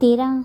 13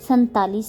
47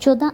14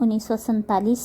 1947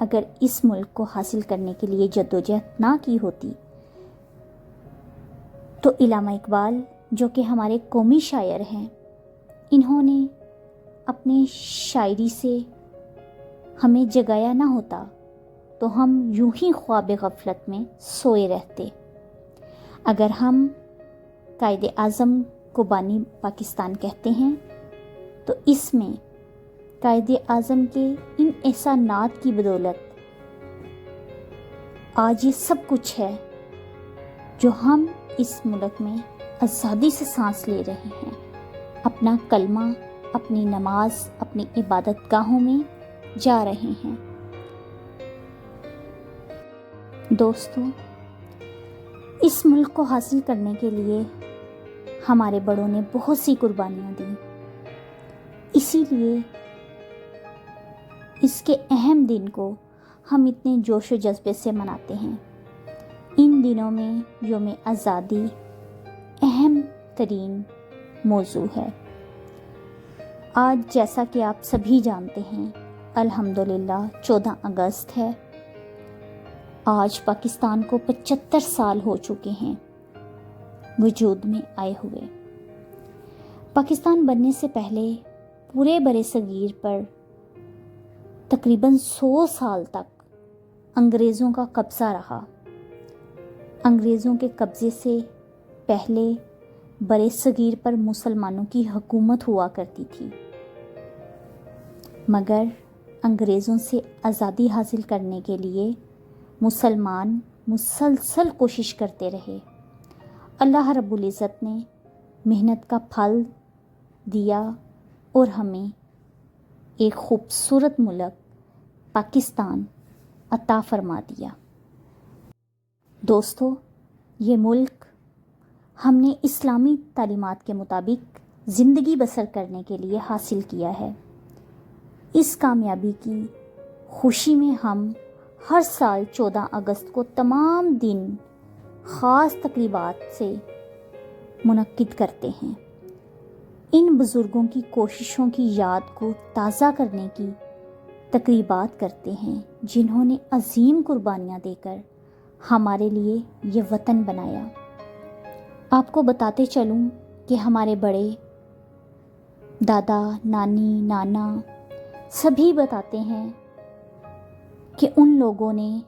اگر اس ملک کو حاصل کرنے کے لیے جدوجہد نہ کی ہوتی تو علامہ اقبال جو کہ ہمارے قومی شاعر ہیں، انہوں نے اپنے شاعری سے ہمیں جگایا نہ ہوتا تو ہم یوں ہی خواب غفلت میں سوئے رہتے۔ اگر ہم قائد اعظم کو بانی پاکستان کہتے ہیں تو اس میں قائد اعظم کے ان احسانات کی بدولت آج یہ سب کچھ ہے جو ہم اس ملک میں آزادی سے سانس لے رہے ہیں، اپنا کلمہ، اپنی نماز، اپنی عبادت گاہوں میں جا رہے ہیں۔ دوستو، اس ملک کو حاصل کرنے کے لیے ہمارے بڑوں نے بہت سی قربانیاں دیں، اسی لیے اس کے اہم دن کو ہم اتنے جوش و جذبے سے مناتے ہیں۔ ان دنوں میں یوم آزادی اہم ترین موضوع ہے۔ آج جیسا کہ آپ سبھی جانتے ہیں، الحمدللہ 14 اگست ہے۔ آج پاکستان کو 75 سال ہو چکے ہیں وجود میں آئے ہوئے۔ پاکستان بننے سے پہلے پورے برِ صغیر پر تقریباً 100 سال تک انگریزوں کا قبضہ رہا۔ انگریزوں کے قبضے سے پہلے برِ صغیر پر مسلمانوں کی حکومت ہوا کرتی تھی، مگر انگریزوں سے آزادی حاصل کرنے کے لیے مسلمان مسلسل کوشش کرتے رہے۔ اللہ رب العزت نے محنت کا پھل دیا اور ہمیں ایک خوبصورت ملک پاکستان عطا فرما دیا۔ دوستو، یہ ملک ہم نے اسلامی تعلیمات کے مطابق زندگی بسر کرنے کے لیے حاصل کیا ہے۔ اس کامیابی کی خوشی میں ہم ہر سال 14 اگست کو تمام دن خاص تقریبات سے منعقد کرتے ہیں۔ ان بزرگوں کی کوششوں کی یاد کو تازہ کرنے کی تقریبات کرتے ہیں، جنہوں نے عظیم قربانیاں دے کر ہمارے لیے یہ وطن بنایا۔ آپ کو بتاتے چلوں کہ ہمارے بڑے دادا، نانی، نانا سبھی بتاتے ہیں کہ ان لوگوں نے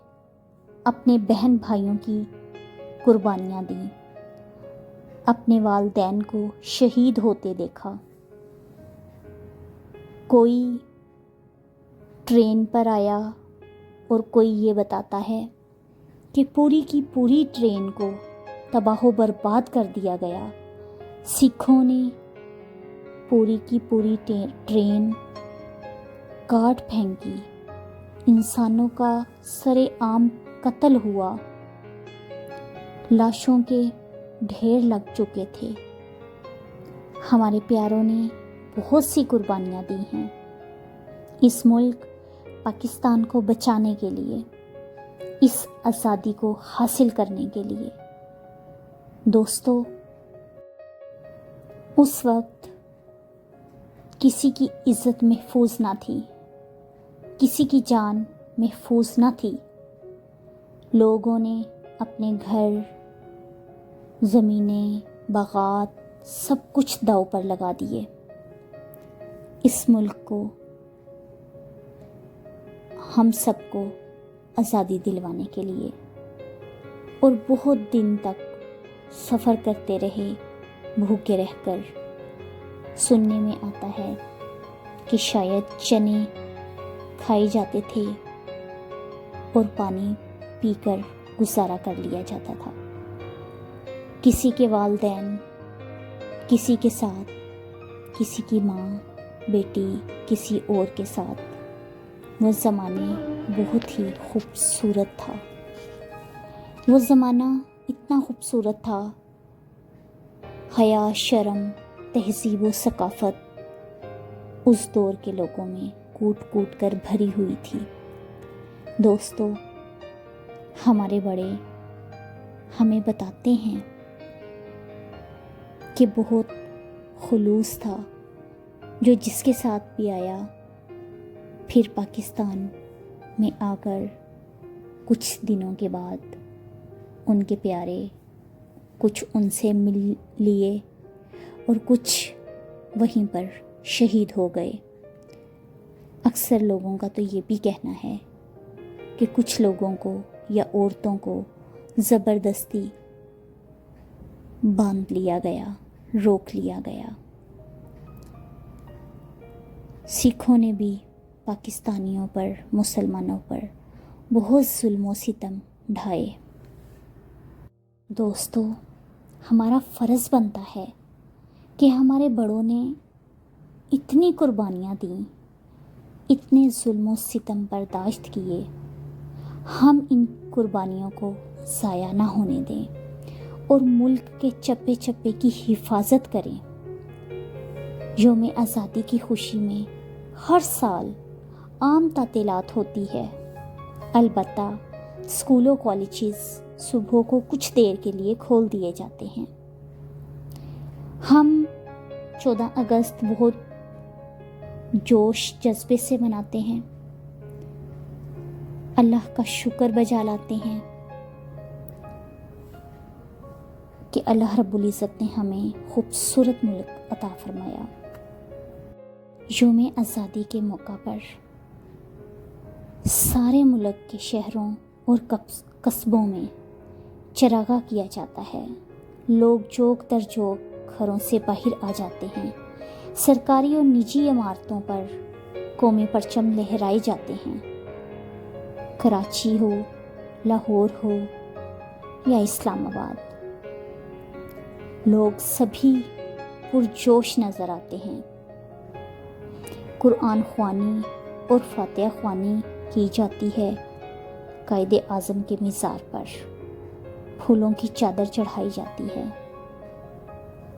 اپنے بہن بھائیوں کی قربانیاں دیں، اپنے والدین کو شہید ہوتے دیکھا۔ کوئی ٹرین پر آیا اور کوئی یہ بتاتا ہے کہ پوری کی پوری ٹرین کو تباہ و برباد کر دیا گیا۔ سکھوں نے پوری کی پوری ٹرین کاٹ پھینکی، انسانوں کا سرے عام قتل ہوا، لاشوں کے ڈھیر لگ چکے تھے۔ ہمارے پیاروں نے بہت سی قربانیاں دی ہیں اس ملک پاکستان کو بچانے کے لیے، اس آزادی کو حاصل کرنے کے لیے۔ دوستو، اس وقت کسی کی عزت محفوظ نہ تھی، کسی کی جان محفوظ نہ تھی۔ لوگوں نے اپنے گھر، زمینیں، باغات سب کچھ داؤ پر لگا دیے اس ملک کو، ہم سب کو آزادی دلوانے کے لیے، اور بہت دن تک سفر کرتے رہے بھوکے رہ کر۔ سننے میں آتا ہے کہ شاید چنے کھائے جاتے تھے اور پانی پی کر گزارا کر لیا جاتا تھا۔ کسی کے والدین کسی کے ساتھ، کسی کی ماں بیٹی کسی اور کے ساتھ۔ وہ زمانے بہت ہی خوبصورت تھا، وہ زمانہ اتنا خوبصورت تھا، حیا، شرم، تہذیب و ثقافت اس دور کے لوگوں میں کوٹ کوٹ کر بھری ہوئی تھی۔ دوستو، ہمارے بڑے ہمیں بتاتے ہیں کہ بہت خلوص تھا جو جس کے ساتھ بھی آیا پھر پاکستان میں آ کر کچھ دنوں کے بعد ان کے پیارے کچھ ان سے مل لیے اور کچھ وہیں پر شہید ہو گئے۔ اکثر لوگوں کا تو یہ بھی کہنا ہے کہ کچھ لوگوں کو یا عورتوں کو زبردستی باندھ لیا گیا، روک لیا گیا۔ سکھوں نے بھی پاکستانیوں پر، مسلمانوں پر بہت ظلم و ستم ڈھائے۔ دوستو، ہمارا فرض بنتا ہے کہ ہمارے بڑوں نے اتنی قربانیاں دیں، اتنے ظلم و ستم برداشت کیے، ہم ان قربانیوں کو ضائع نہ ہونے دیں اور ملک کے چپے چپے کی حفاظت کریں۔ یوم آزادی کی خوشی میں ہر سال عام تعطیلات ہوتی ہے، البتہ اسکولوں کالجز صبح کو کچھ دیر کے لیے کھول دیے جاتے ہیں۔ ہم 14 اگست بہت جوش جذبے سے مناتے ہیں، اللہ کا شکر بجا لاتے ہیں کہ اللہ رب العزت نے ہمیں خوبصورت ملک عطا فرمایا۔ یوم آزادی کے موقع پر سارے ملک کے شہروں اور قصبوں میں چراغاں کیا جاتا ہے، لوگ جوک در جوک گھروں سے باہر آ جاتے ہیں، سرکاری اور نجی عمارتوں پر قومی پرچم لہرائے جاتے ہیں، کراچی ہو، لاہور ہو یا اسلام آباد، لوگ سبھی پرجوش نظر آتے ہیں۔ قرآن خوانی اور فاتحہ خوانی کی جاتی ہے، قائد اعظم کے مزار پر پھولوں کی چادر چڑھائی جاتی ہے۔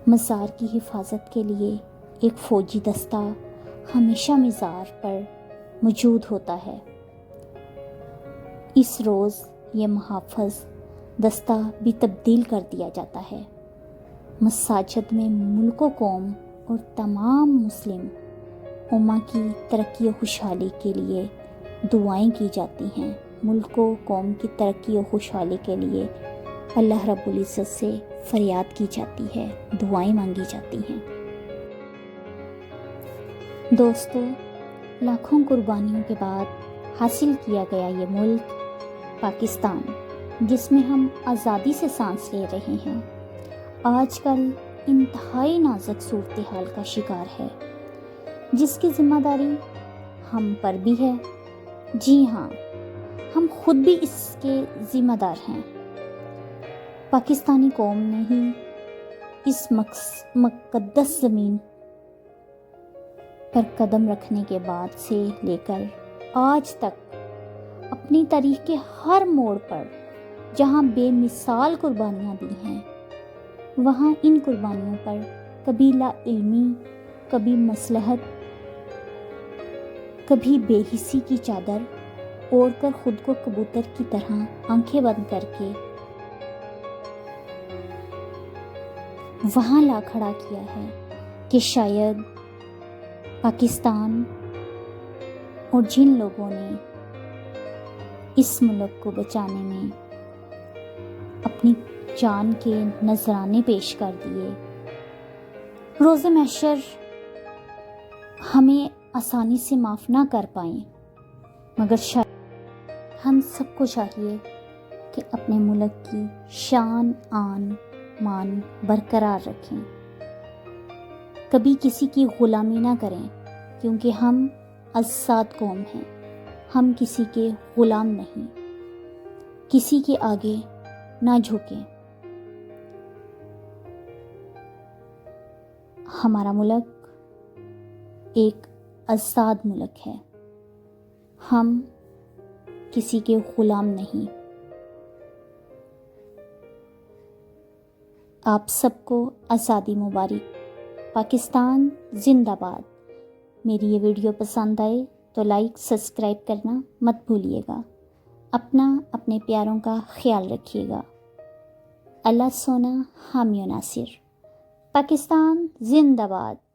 مزار کی حفاظت کے لیے ایک فوجی دستہ ہمیشہ مزار پر موجود ہوتا ہے۔ اس روز یہ محافظ دستہ بھی تبدیل کر دیا جاتا ہے۔ مساجد میں ملک و قوم اور تمام مسلم امہ کی ترقی و خوشحالی کے لیے دعائیں کی جاتی ہیں۔ ملک و قوم کی ترقی و خوشحالی کے لیے اللہ رب العزت سے فریاد کی جاتی ہے، دعائیں مانگی جاتی ہیں۔ دوستو، لاکھوں قربانیوں کے بعد حاصل کیا گیا یہ ملک پاکستان، جس میں ہم آزادی سے سانس لے رہے ہیں، آج کل انتہائی نازک صورتحال کا شکار ہے، جس کی ذمہ داری ہم پر بھی ہے۔ جی ہاں، ہم خود بھی اس کے ذمہ دار ہیں۔ پاکستانی قوم نے ہی اس مقدس زمین پر قدم رکھنے کے بعد سے لے کر آج تک اپنی تاریخ کے ہر موڑ پر جہاں بے مثال قربانیاں دی ہیں، وہاں ان قربانیوں پر کبھی لا علمی، کبھی مصلحت، کبھی بے حسی کی چادر اوڑھ کر خود کو کبوتر کی طرح آنکھیں بند کر کے وہاں لا کھڑا کیا ہے کہ شاید پاکستان اور جن لوگوں نے اس ملک کو بچانے میں اپنی جان کے نذرانے پیش کر دیے، روز محشر ہمیں آسانی سے معاف نہ کر پائیں، مگر شاید ہم سب کو چاہیے کہ اپنے ملک کی شان، آن، مان برقرار رکھیں، کبھی کسی کی غلامی نہ کریں، کیونکہ ہم آزاد قوم ہیں، ہم کسی کے غلام نہیں، کسی کے آگے نہ جھکیں۔ ہمارا ملک ایک آزاد ملک ہے، ہم کسی کے غلام نہیں۔ آپ سب کو آزادی مبارک۔ پاکستان زندہ باد۔ میری یہ ویڈیو پسند آئے تو لائک، سبسکرائب کرنا مت بھولیے گا۔ اپنے پیاروں کا خیال رکھیے گا۔ اللہ سونا، حامی و ناصر۔ پاکستان زندہ باد۔